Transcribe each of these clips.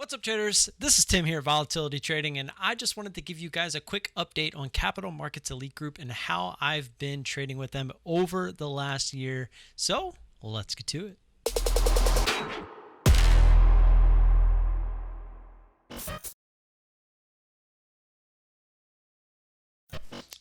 What's up, traders? This is Tim here at Volatility Trading, and I just wanted to give you guys a quick update on Capital Markets Elite Group and how I've been trading with them over the last year. So let's get to it.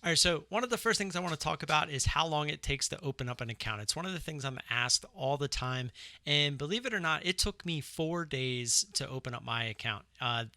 All right, so one of the first things I want to talk about is how long it takes to open up an account. It's one of the things I'm asked all the time, and believe it or not, it took me 4 days to open up my account.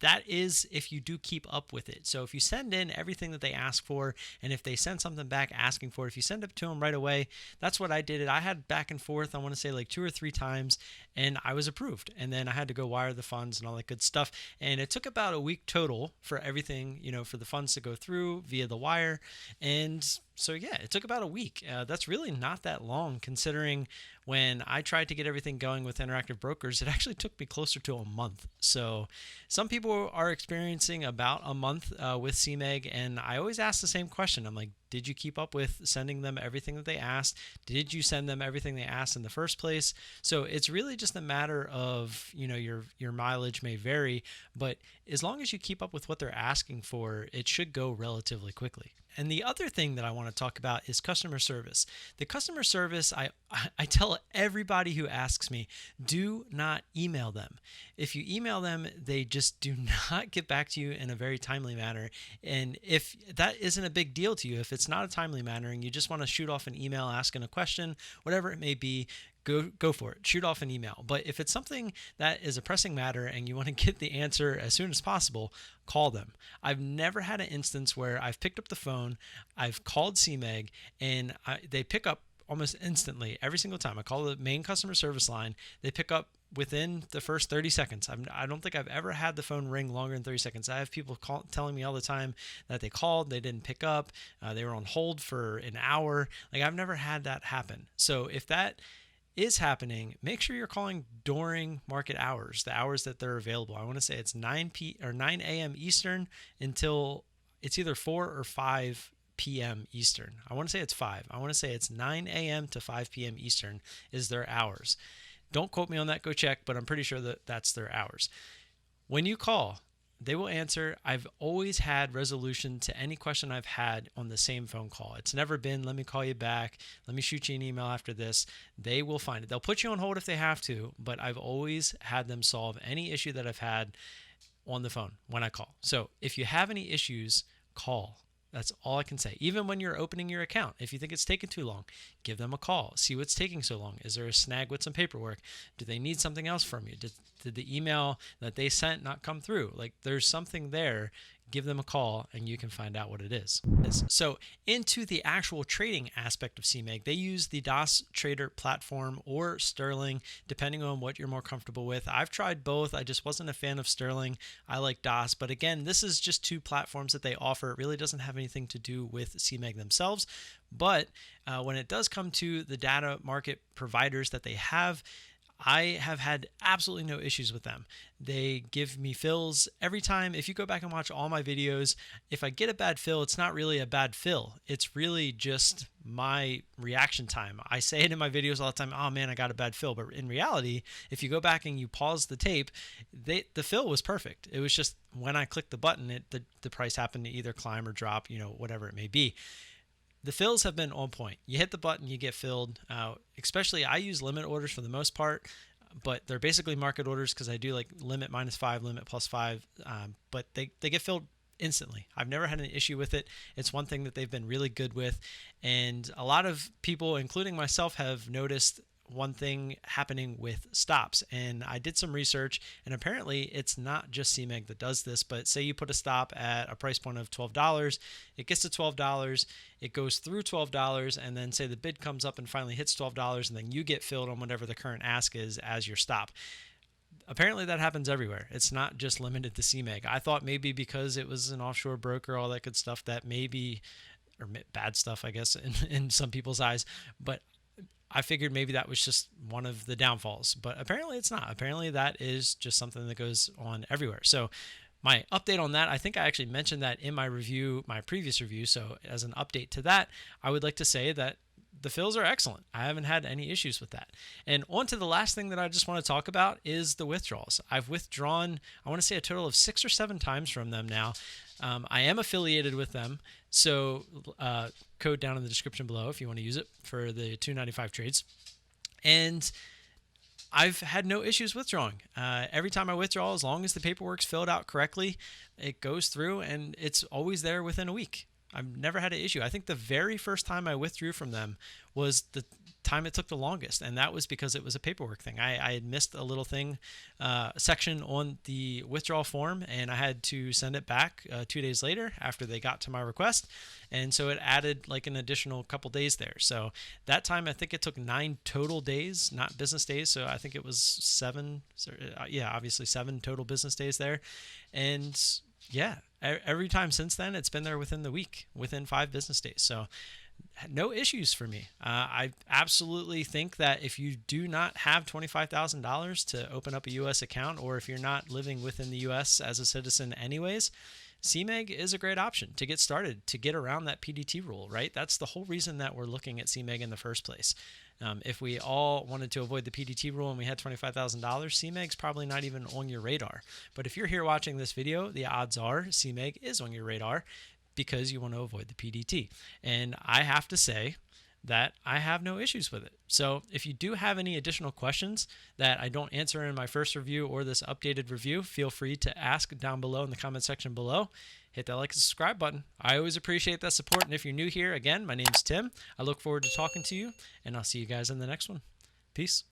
That is if you do keep up with it. So if you send in everything that they ask for, and if they send something back asking for it, if you send it to them right away, that's what I did. I had back and forth, I want to say like 2 or 3 times, and I was approved. And then I had to go wire the funds and all that good stuff. And it took about a week total for everything, for the funds to go through via the wire. And so, yeah, it took about a week. That's really not that long considering when I tried to get everything going with Interactive Brokers, it actually took me closer to a month. So some people are experiencing about a month with CMEG, and I always ask the same question. I'm like, did you keep up with sending them everything that they asked? Did you send them everything they asked in the first place? So it's really just a matter of, your mileage may vary, but as long as you keep up with what they're asking for, it should go relatively quickly. And the other thing that I want to talk about is customer service. The customer service, I tell everybody who asks me, do not email them. If you email them, they just do not get back to you in a very timely manner. And if that isn't a big deal to you, if it's not a timely manner and you just want to shoot off an email asking a question, whatever it may be, go for it. Shoot off an email. But if it's something that is a pressing matter and you want to get the answer as soon as possible, call them. I've never had an instance where I've picked up the phone, I've called CMEG, and they pick up almost instantly every single time. I call the main customer service line. They pick up within the first 30 seconds. I don't think I've ever had the phone ring longer than 30 seconds. I have people telling me all the time that they called, they didn't pick up, they were on hold for an hour. Like, I've never had that happen. So if that is happening, make sure you're calling during market hours, the hours that they're available. I want to say it's 9 a.m. Eastern until it's either 4 or 5 p.m. Eastern. I want to say it's 5. I want to say it's 9 a.m. to 5 p.m. Eastern is their hours. Don't quote me on that, go check, but I'm pretty sure that that's their hours. When you call, they will answer. I've always had resolution to any question I've had on the same phone call. It's never been, let me call you back, let me shoot you an email after this. They will find it. They'll put you on hold if they have to, but I've always had them solve any issue that I've had on the phone when I call. So if you have any issues, call. That's all I can say. Even when you're opening your account, if you think it's taking too long, give them a call. See what's taking so long. Is there a snag with some paperwork? Do they need something else from you? Did the email that they sent not come through? Like, there's something there. Give them a call and you can find out what it is. So into the actual trading aspect of CMEG, they use the DOS Trader platform or Sterling, depending on what you're more comfortable with. I've tried both. I just wasn't a fan of Sterling. I like DOS, but again, this is just 2 platforms that they offer. It really doesn't have anything to do with CMEG themselves. But when it does come to the data market providers that they have, I have had absolutely no issues with them. They give me fills every time. If you go back and watch all my videos, if I get a bad fill, it's not really a bad fill. It's really just my reaction time. I say it in my videos all the time, oh man, I got a bad fill. But in reality, if you go back and you pause the tape, the fill was perfect. It was just when I clicked the button, the price happened to either climb or drop, whatever it may be. The fills have been on point. You hit the button, you get filled. Especially, I use limit orders for the most part, but they're basically market orders because I do like limit -5, limit +5, but they get filled instantly. I've never had an issue with it. It's one thing that they've been really good with, and a lot of people, including myself, have noticed one thing happening with stops. And I did some research, and apparently it's not just CMEG that does this, but say you put a stop at a price point of $12, it gets to $12, it goes through $12, and then say the bid comes up and finally hits $12, and then you get filled on whatever the current ask is as your stop. Apparently that happens everywhere. It's not just limited to CMEG. I thought maybe because it was an offshore broker, all that good stuff, that maybe, or bad stuff, I guess, in some people's eyes, but I figured maybe that was just one of the downfalls, but apparently it's not. Apparently that is just something that goes on everywhere. So my update on that, I think I actually mentioned that in my review, my previous review. So as an update to that, I would like to say that the fills are excellent. I haven't had any issues with that. And on to the last thing that I just want to talk about is the withdrawals. I've withdrawn, I want to say a total of 6 or 7 times from them now. I am affiliated with them, so code down in the description below if you want to use it for the $2.95 trades. And I've had no issues withdrawing. Every time I withdraw, as long as the paperwork's filled out correctly, it goes through and it's always there within a week. I've never had an issue. I think the very first time I withdrew from them was the time it took the longest, and that was because it was a paperwork thing. I had missed a little thing, section on the withdrawal form, and I had to send it back 2 days later after they got to my request, and so it added like an additional couple days there. So that time I think it took 9 total days, not business days, so I think it was 7, obviously 7 total business days there. And yeah, every time since then, it's been there within the week, within 5 business days. So no issues for me. I absolutely think that if you do not have $25,000 to open up a U.S. account, or if you're not living within the U.S. as a citizen anyways, CMEG is a great option to get started, to get around that PDT rule, right? That's the whole reason that we're looking at CMEG in the first place. If we all wanted to avoid the PDT rule and we had $25,000, CMEG's probably not even on your radar. But if you're here watching this video, the odds are CMEG is on your radar because you want to avoid the PDT. And I have to say that I have no issues with it. So if you do have any additional questions that I don't answer in my first review or this updated review, feel free to ask down below in the comment section below. Hit that like and subscribe button. I always appreciate that support. And if you're new here, again, my name's Tim. I look forward to talking to you, and I'll see you guys in the next one. Peace.